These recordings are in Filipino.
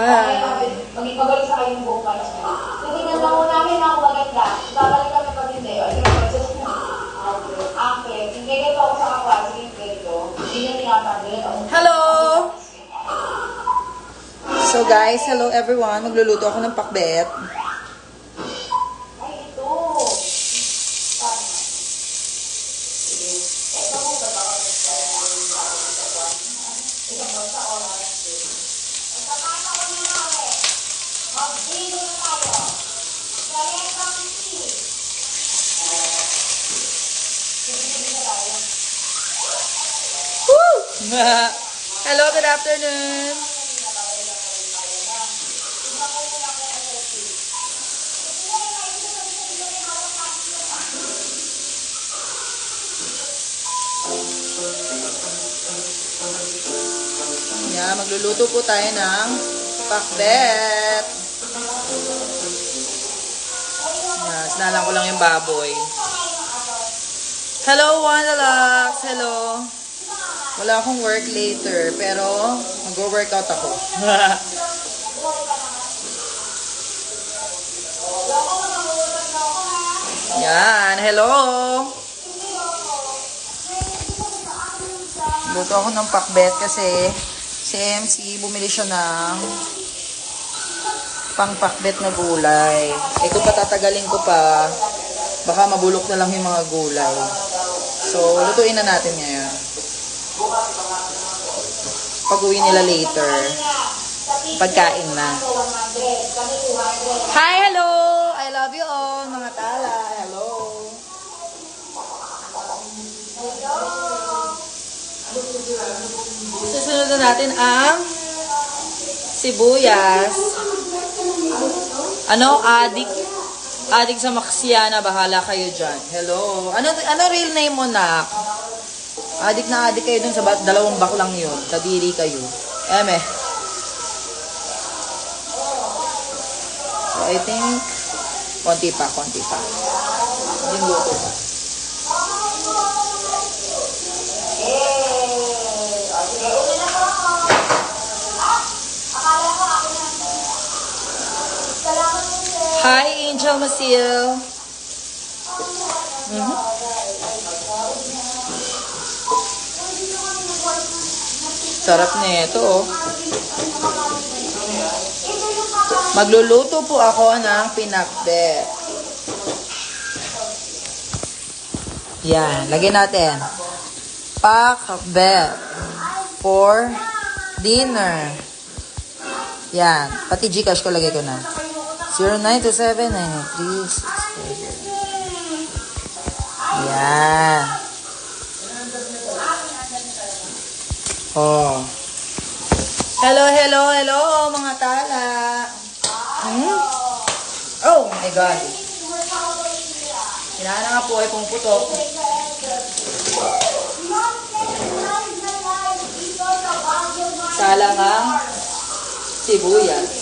Maging magaling sa kayong buong panos nyo. Titignan lang mo namin na kung maganda. Babalik kami pag hindi. O, yung process mo. Akit. Hindi kayo ako sa kakwasi. Hindi nyo tinatanggal. Hello! So guys, hello everyone. Magluluto ako ng pakbet. Ay, ito. Ito mo ba ba? Ito mo sa oras. Ito pa sa oras. Mag-dito na tayo. Kaya kami si. Woo! Hello, good afternoon. Yeah, magluluto po tayo ng pakbet. Yeah, sinalang ko lang yung baboy. Hello, Wanderlux. Hello. Wala akong work later, pero mag-workout ako. Yan, hello. Luto ako ng pakbet kasi si MC bumili siya ng pang-pakbet na gulay. Eh kung patatagalin ko pa, baka mabulok na lang yung mga gulay. So, lutuin na natin ngayon. Pag-uwi nila later, pagkain na. Hi, hello! I love you all, mga tala. Hello! Susunod na natin ang sibuyas. Adik sa Maxiana, bahala kayo dyan. Hello. Ano real name mo, nak? Adik na adik kayo dun sa dalawang baklang yun. Kadiri kayo. Eme. So, I think, konti pa. Yung luto pa. Hi, Angel Maciel. Sarap na ito, oh. Magluluto po ako ng pinakbet. Yan, lagyan natin. Pakbet for dinner. Yan, pati Gcash ko lagay ko na. 0927-93-6. Yan. Oh. Hello, mga tala. Oh my God. Kailangan nga po ay pumuputok. Salang ang sibuyas.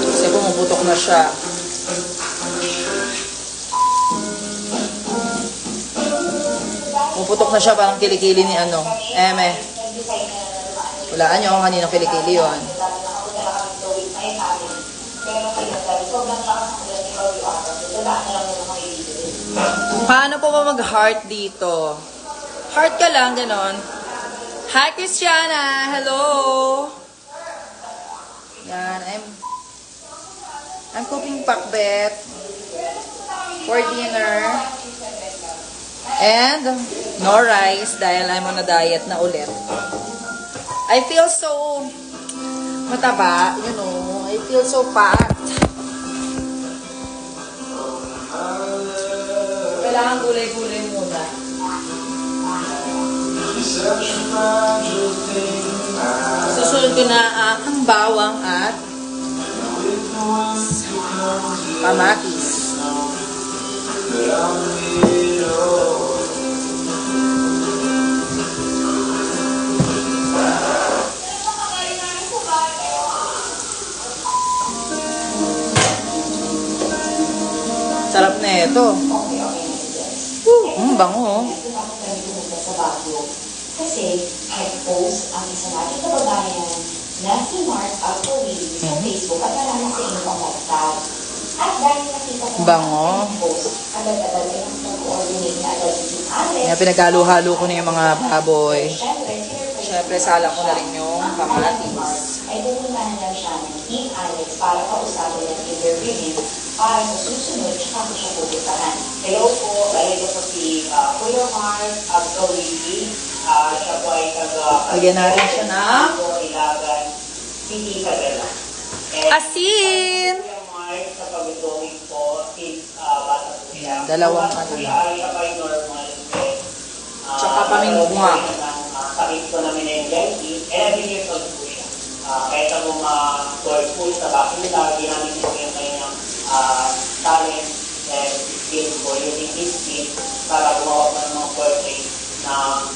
Kasi pumuputok na siya. Pumuputok na siya parang kilikili ni Eme. Walaan nyo kung kanino kilikili yun. Paano po ba mag-heart dito? Heart ka lang, ganon. Hi, Christiana! Hello! Yan, I'm cooking pakbet for dinner. And no rice dahil I'm on a diet na ulit. I feel so mataba, you know. I feel so fat. Kailangan gulay-gulay muna. Susunod ko na ang bawang at kamatis. Sarap na ito. Bango. Kasi, nag-post ang isa nating kababayan na si Mark Alcowin sa Facebook at maraming sa inyong pag-tag. At dahil nakita ko Bango. ang post, agad-agad ay nag-coordinate na agad si Alex. Kaya pinaghalo-halo ko na yung mga baboy. Siyempre, Siyempre, salang ko na rin yung kamatis. ay pupuntahan lang siya ng Team Alex para kausapin at interviewin para sa susunod siya ko siya pupuntahan. Hello po, ito po si Kuya Mark Agkawili. Siya po ay Lagyan natin siya ng Ilagan, City Isabela. asin! Kuya Mark, sa pag-drawing po, since bata po siya. Dalawang Kung ano bata po siya ay normal. Tsaka pamingwa. Sakit ko namin na yung Delphi, 11 years old po siya. Kahit ako ma-toy po sa bakila, ginamit ko yung kanyang talent and skill po using his speed para gumawa po ng mga portrait na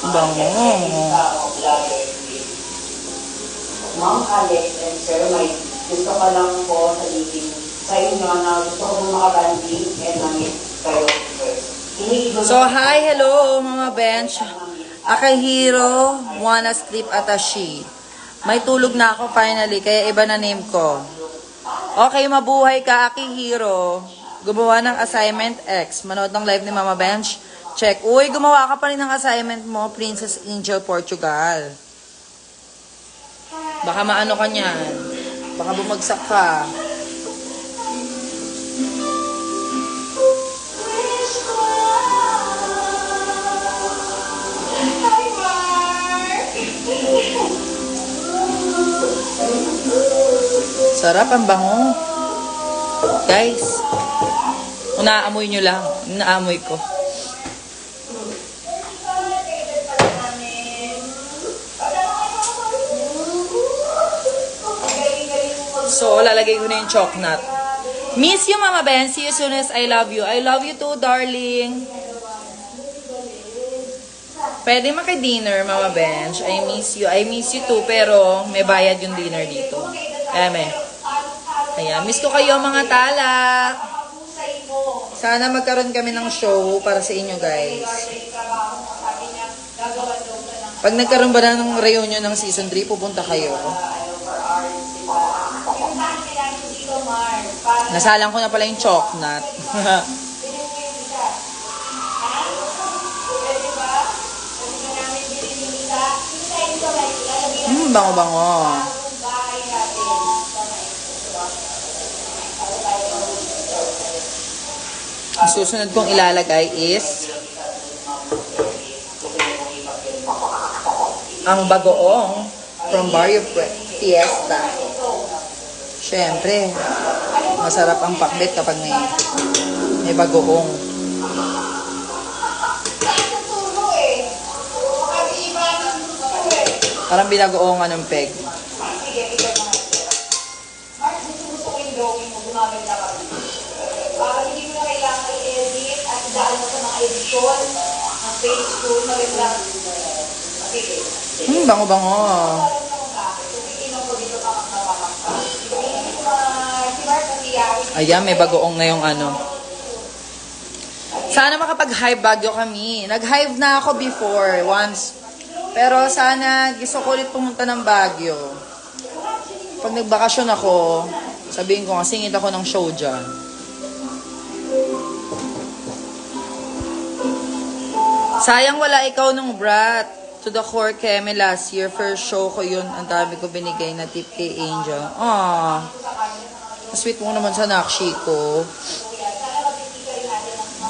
Bango. vlogger. Ma'am Alex and Sir Mike, gusto ko lang po sabihin sa inyo na gusto ko po makabanding and namit kayo first. So, hi, hello, mga bench. Akihiro, wanna sleep atashi. May tulog na ako finally, kaya iba na name ko. Okay, mabuhay ka, Akihiro. Gumawa ng assignment X. Manood ng live ni Mama Bench. Check. Uy, gumawa ka pa rin ng assignment mo, Princess Angel Portugal. Baka maano ka niyan. Baka bumagsak ka. Sarap, ang bango. Guys, naamoy nyo lang. Naamoy ko. So, lalagay ko na yung chocolate. Miss you, Mama Ben. See you soon as I love you. I love you too, darling. Pwede maki-dinner, Mama Bench. I miss you. I miss you too, pero may bayad yung dinner dito. Eme. Ayan, miss ko kayo, mga tala. Sana magkaroon kami ng show para sa inyo, guys. Pag nagkaroon ba na ng reunion ng season 3, pupunta kayo. Nasalang ko na pala yung chocolate. Bango-bango. Ang susunod kong ilalagay is ang bagoong from Barrio Fiesta. Siyempre, masarap ang pakbet kapag may bagoong. Parang binagoongan ng peg. Mark, gusto ko yung drawing mo, gumaganda ka. Para hindi mo na kailangan i-edit at daan mo sa mga edisyon ng page ko, maganda. Sige. Bango-bango. Ayan, may bagoong na yung ano. Sana makapag-hive Baguio kami. Nag-hive na ako before, once. Pero sana, gusto ko ulit pumunta ng Baguio. Pag nagbakasyon ako, sabihin ko nga, singit ako ng show dyan. Sayang wala ikaw nung brat. To the core Keme last year. First show ko yun. Ang dami ko binigay na tip kay Angel. Aww. Sweet mo naman sa nakshi ko.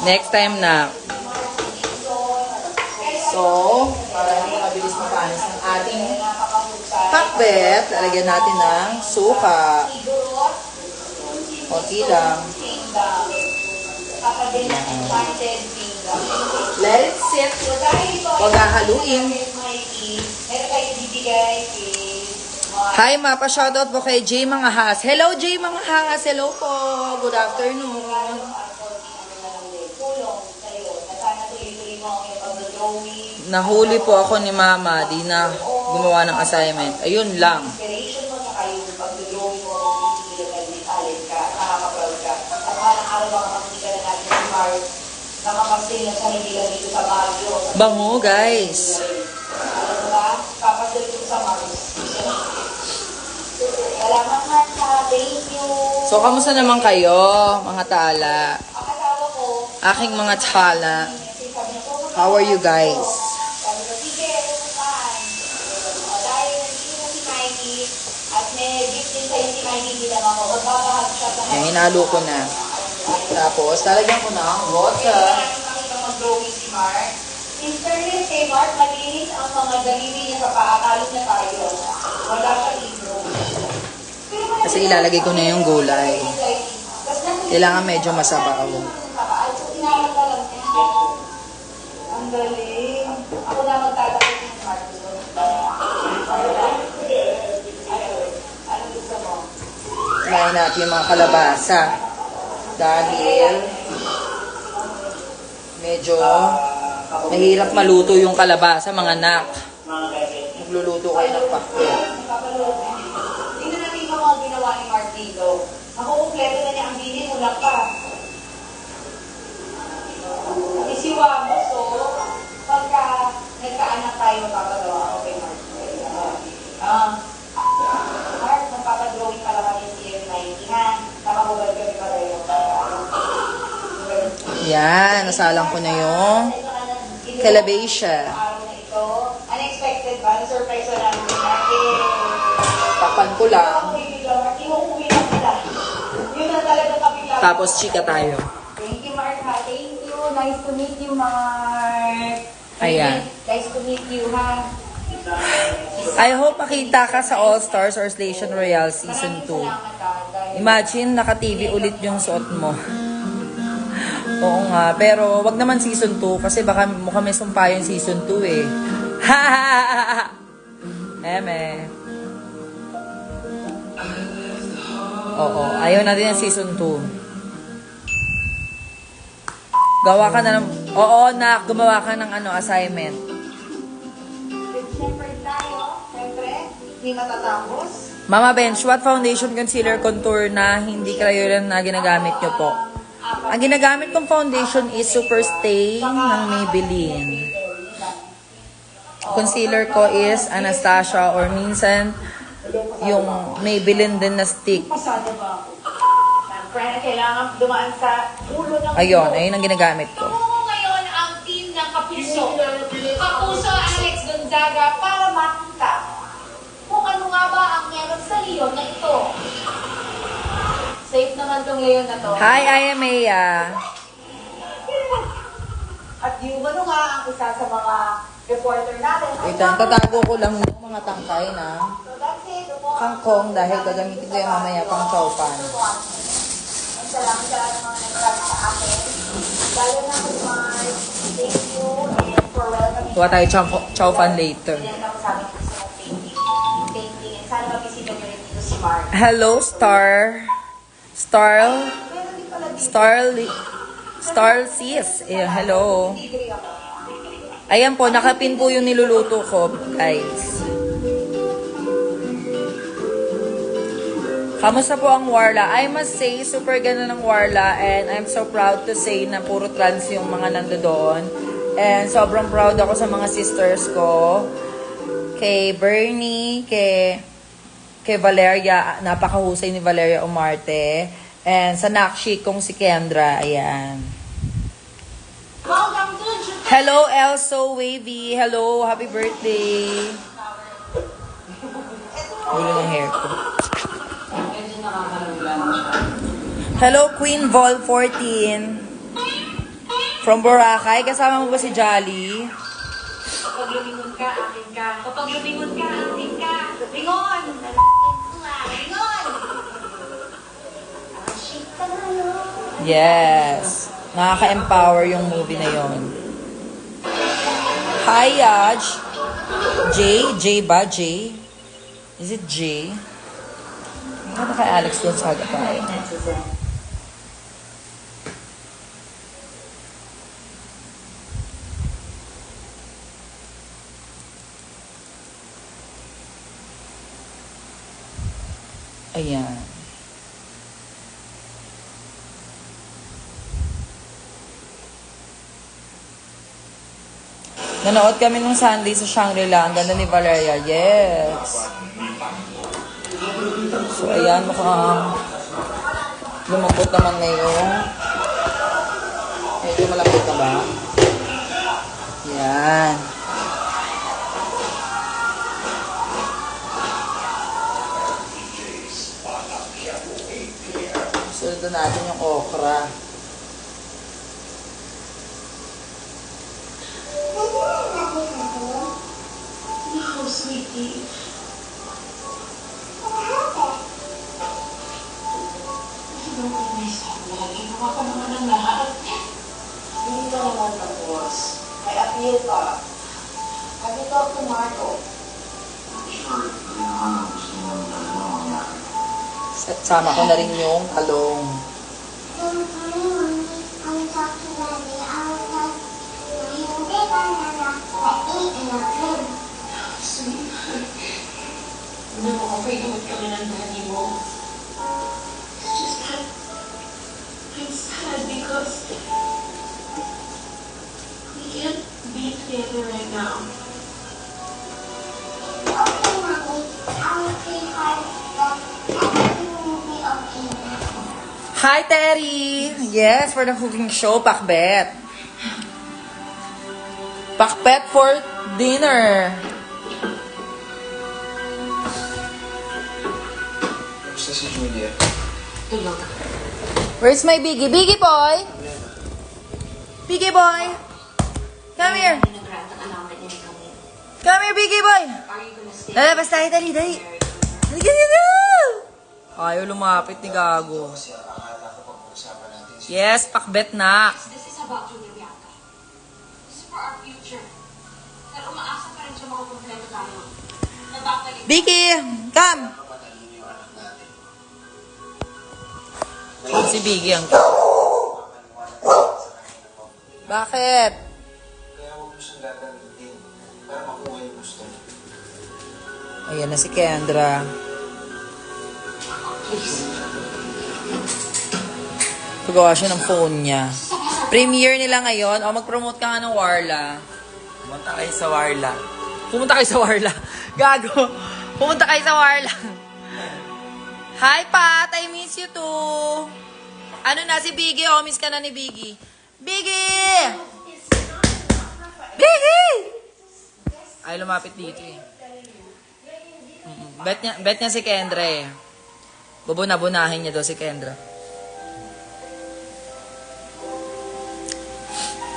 Next time na. So, para hindi mabilis mapanis ang ating pakbet, lalagyan natin ng suka. Konti lang. Let it sit. Huwag hahaluin. Hi, ma. Pa-shoutout po kay Jay Mangahas. Hello, Jay Mangahas. Hello po. Good afternoon. Nahuli po ako ni Mama. Di na gumawa ng assignment. Ayun lang. Inspiration mo sa kayo pag-drawing mo kung hindi ka talent ka, nakaka-proud ka. At parang araw baka makikita na natin si Mark nakapasin na siya hindi lang dito sa Baguio. Bango, guys. Alam mo ba? sa Mars. Salamat nga sa thank you. So, kamusta naman kayo, mga tala? Ang asawa ko, Aking mga tala. sabi niya, "Pupunta How are you guys? Sabi ko, sige, pupuntahan. Dahil nandito na si Mikey, at may gift din sa'yo si Mikey, hindi naman ako. Magbabahag siya sa Eh, hinalo ko na. Tapos, lalagyan ko na ang water. Nakita mag-drawing si Mark. In fairness kay Mark, malinis ang mga daliri niya sa paakalog na tayo. Wala siyang i-drawing. Kasi ilalagay ko na yung gulay. Kailangan medyo masabaw. Ang galing. Ako na magtatapos ng Mark. Ano gusto mo? Kumain natin yung mga kalabasa. Dahil medyo mahirap maluto yung kalabasa, mga anak. Mga gabi. Magluluto kayo ng pakwe. Napapalood na. Tingnan natin yung mga ginawa ni Mark dito. Ako, kumpleto na niya ang bini, wala pa. Isiwa mo, so, pagka nagkaanak tayo, magpapagawa ako kay Mark. Mark, magpapadrawing pala kami si M90, ha? Nakahubad kami pa tayo. Yan, nasalang ko na yung calabacia. Araw na ito. Unexpected ba? Na-surprise na namin ni Mark. Takpan ko lang. Iuuwi lang sila. Yun ang talagang kapila. Tapos chika tayo. Thank you, Mark, ha? Thank you. Nice to meet you, Mark. Ayan. Nice to meet you, ha? I hope makita ka sa All Stars or Station Royale Season 2. Salamat, ha? Imagine, naka-TV ulit yung suot mo. Oo nga, pero wag naman Season 2 kasi baka mukhang may sumpa yung Season 2 eh. Ha ha ha ha! Eme. Oo, ayaw natin yung Season 2. Gawa ka na ng... Oo, nak, gumawa ka ng assignment. Siyempre tayo. Siyempre, hindi matatapos. Mama Bench, what foundation, concealer, contour na hindi crayon na ginagamit nyo po? Ang ginagamit kong foundation is Super Stay ng Maybelline. Concealer ko is Anastasia or minsan yung Maybelline din na stick. Pasado ba ako? Siyempre, kailangan dumaan sa ulo ng Ayun, ayun ang ginagamit ko. Tungo ngayon ang team ng Kapuso. Kapuso Alex Gonzaga para makita kung ano nga ba ang meron sa leon na ito. Safe naman tong leon na to. Hi, I am Maya. At yung ano nga ang isa sa mga reporter natin. Wait lang, tatago ko lang yung mga tangkay na So that's it. kangkong dahil gagamitin ko yung mamaya pang chowpan. Ang salamat sa lahat ng mga nagsabi sa akin. Lalo na kay Mark. Thank you and for welcoming. Kuha tayo chowpan later. Pinag ako sa amin gusto ng painting. Painting. And sana mabisita nyo rin dito si Mark. Hello, Star. Meron din pala dito. Star sis. Eh, hello. Degree ako. Ayan po, nakapin po yung niluluto ko, guys. Kamusta po ang Warla? I must say, super ganda ng Warla and I'm so proud to say na puro trans yung mga nando doon. And sobrang proud ako sa mga sisters ko. Kay Bernie, kay Valeria, napakahusay ni Valeria Umarte. And sa Nakshi kong si Kendra, ayan. Welcome to Hello, Elso Wavy. Hello, happy birthday. Ulo ng hair ko. Hello, Queen Vol 14. From Boracay. Kasama mo ba si Jolly? Kapag lumingon ka, akin ka. Kapag lumingon ka, akin ka. Lingon! Lingon! Shake ka na yun. Yes. Nakaka-empower yung movie na yon. Hi, Yaj. J ba? J? Is it J? Ano kay Alex Gonzaga tayo? Ayan. Nanood kami nung Sunday sa Shangri-La. Ang ganda ni Valeria. Yes. So, ayan. Mukhang lumambot naman ngayon. Medyo malambot na ba? Yan. Sunod natin yung okra. No, sweetie. Don't make me stop, lagi. Gawa ka naman ng lahat. Hindi ka naman tapos. May appeal pa. Have you talked to Marco? Sama ko na rin yung talong. Ano mo, okay naman kami ng daddy mo. It's just that I'm sad because we can't be together right now. Hi, Terry! Yes, for the cooking show, pakbet. Pakbet for dinner. Gusto si Julia. Tulog. Where's my Biggie? Biggie boy! Biggie boy! Come here! Nag-grant ang alaman niya ni Camille. Come here, Biggie boy! Are you gonna stay? Lalabas tayo, dali, dali! Halika dito! Ayaw lumapit ni Gago. Kasi akala ko pag-uusapan natin si Yes, pakbet na. This is about Julia Bianca. This is for our future. Pero umaasa pa rin siya makakompleto tayo. Nababalik. Biggie! Come! matalino yung anak natin. Si Biggie ang... Mapaniwala sa kanya ng mabuti. Bakit? Kaya huwag mo siyang gagamitin para makuha yung gusto niya. Ayan na si Kendra. Pagawa siya ng phone niya. Premiere nila ngayon. O, mag-promote ka nga ng Warla. Pumunta kayo sa Warla. Pumunta kayo sa Warla. Gago. Pumunta kayo sa Warla. Hi, Pat. I miss you too. Ano na si Biggie? O, miss ka na ni Biggie. Biggie! Biggie! Ay, lumapit dito eh. Bet niya si Kendra eh. Bubuna-bunahin niya daw si Kendra.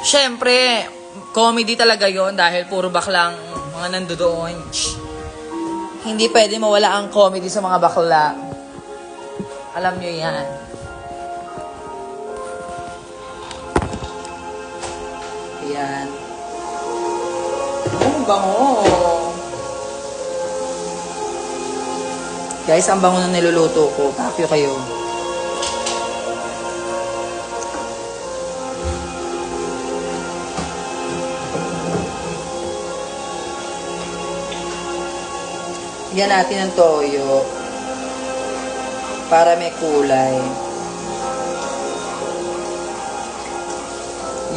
Siyempre, comedy talaga yon dahil puro baklang mga nandoon. Hindi pwede mawala ang comedy sa mga bakla. Alam nyo yan. Ayan. Oh, bango. Guys, ang bango na niluluto ko. Tapyo kayo. Yan natin ng toyo. Para may kulay.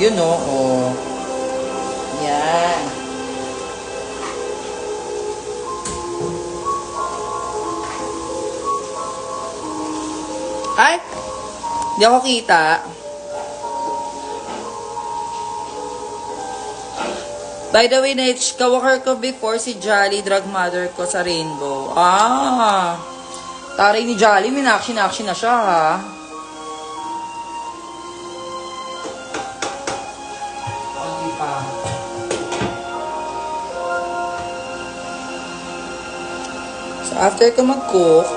Yun o. Oh. Yan. Ay! Hindi ako kita. By the way, kawaker ko before si Jolly, drug mother ko sa Rainbow. Ah! Taray ni Jolly, minaksin-aksin na siya, ha? Hindi pa. So, after ko mag-cook,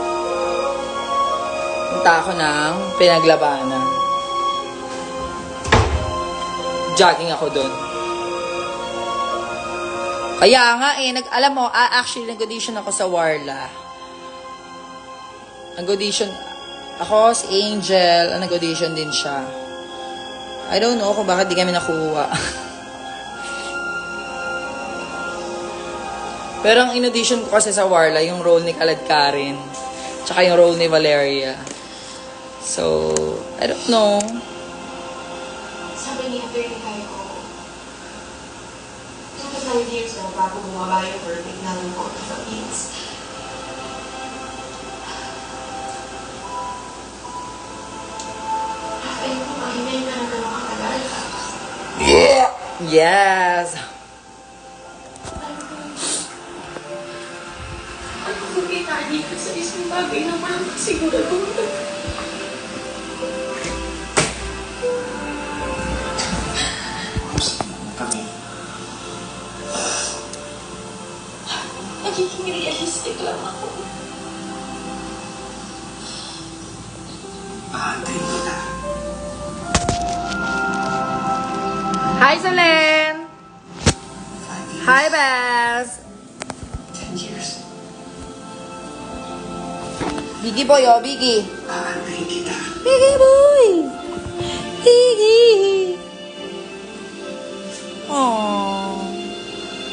punta ako ng pinaglabanan. Jogging ako doon. Kaya nga alam mo, actually nag-audition ako sa Warla. Nag-audition ako, si Angel, nag-audition din siya. I don't know kung bakit di kami nakuha. Pero ang in-audition ko kasi sa Warla, yung role ni Kalad Karen, tsaka yung role ni Valeria. So, I don't know. Sabi niya, very high ko. 5 years na bago bumaba yung verdict ng Court of Appeals. Ay, mahinay na na gano'ng katagal. Yes! Ano kung kinali ka sa isang bagay na walang kasiguraduhan? Kami. Nagiging realistic lang ako. Paantay kita. Hi, Solen! 5 years. Hi, Bess! 10 years. Biggie boy, oh, Biggie. Paantay kita. Biggie boy! Biggie! Aww.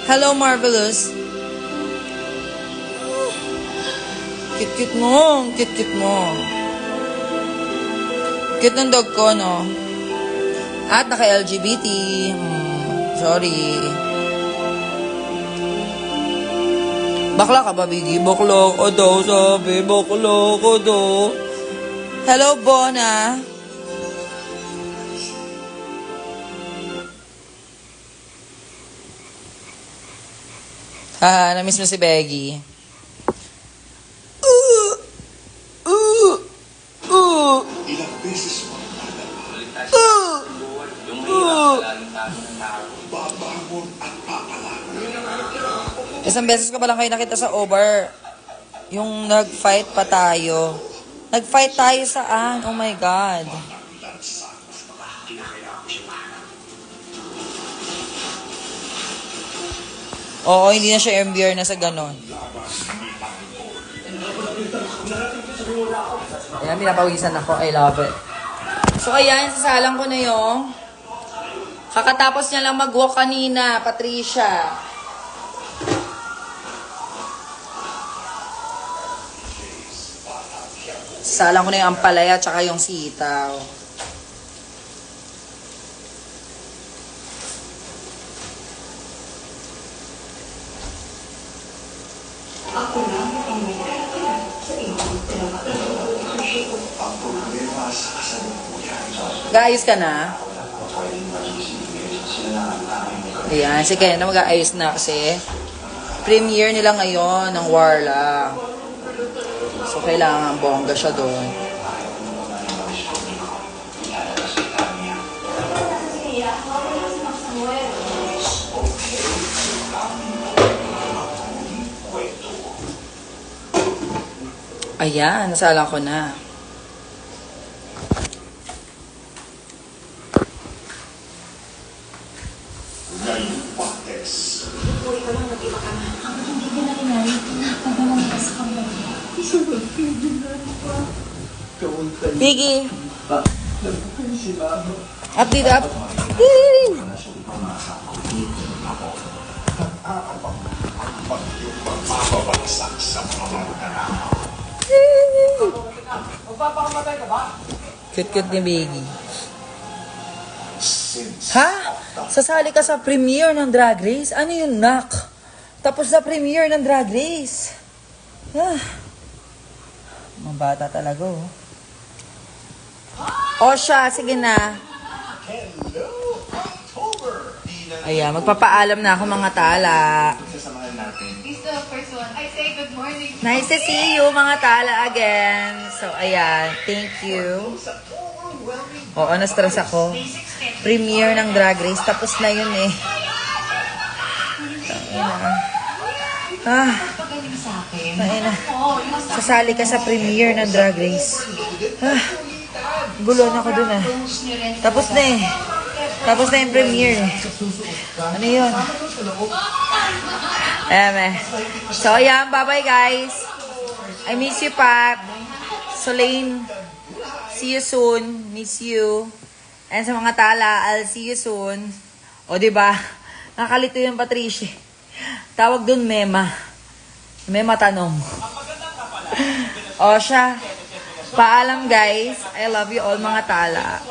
Hello, Marvelous. Cute-cute mo. Cute-cute mo. Cute ng dog ko, no? At naka-LGBT. Sorry. Bakla ka ba, Biggie? Bakla ko daw, sabi. Bakla ko daw. Hello, Bona. Na-miss mo si Beggy. Ilang beses mo babangon at papalangan. Isang beses ko pa lang kayo nakita sa over. Yung nag-fight pa tayo. Nag-fight tayo saan? Oh my God. Oo, hindi na siya MBR na sa ganon. Ayan, pinapawisan ako. I love it. So, ayan, sasalang ko na yung kakatapos niya lang mag-walk kanina, Patricia. Sasalang ko na yung ampalaya at saka yung sitaw. Ako lang ang may kaya sa iyong pinag-appreciate. Ang problema sa kasalukuyan. Gaayos ka na? Ayan, si Ken na mag-aayos na kasi premiere nila ngayon ng Warla. So, kailangan bongga siya doon. Ayan, nasalang ko na. Ngayon pates. Biggie! Up dito, up! Yee! Magbabagsak sa mga tanaw. Cute-cute ni Biggie. Ha? Sasali ka sa premiere ng Drag Race? Ano yun, nak? Tapos na premiere ng Drag Race. Ah. Mga bata talaga, oh. O siya, sige na. Hello, October! Ayan, magpapaalam na ako mga tala. Sasamahan natin. This is the first one. I say good morning. Nice to see you mga tala again. So, ayan, thank you. Oo, na-stress ako. Premiere ng Drag Race, tapos na yun eh. Pagaling sa akin. Ayun na. Oo, yung sa Sasali ka sa premiere ng Drag Race. Gulo na ako dun ah. niyo rin. Tapos na eh. Tapos na yung premiere eh. Ano yun? Ayan eh. So ayan, bye-bye guys. I miss you, Pat. Solane, see you soon. Miss you. And sa mga tala, I'll see you soon. O diba? Nakalito yung Patricia. Tawag dun Mema. Mema tanong. O siya. Paalam guys. I love you all mga tala.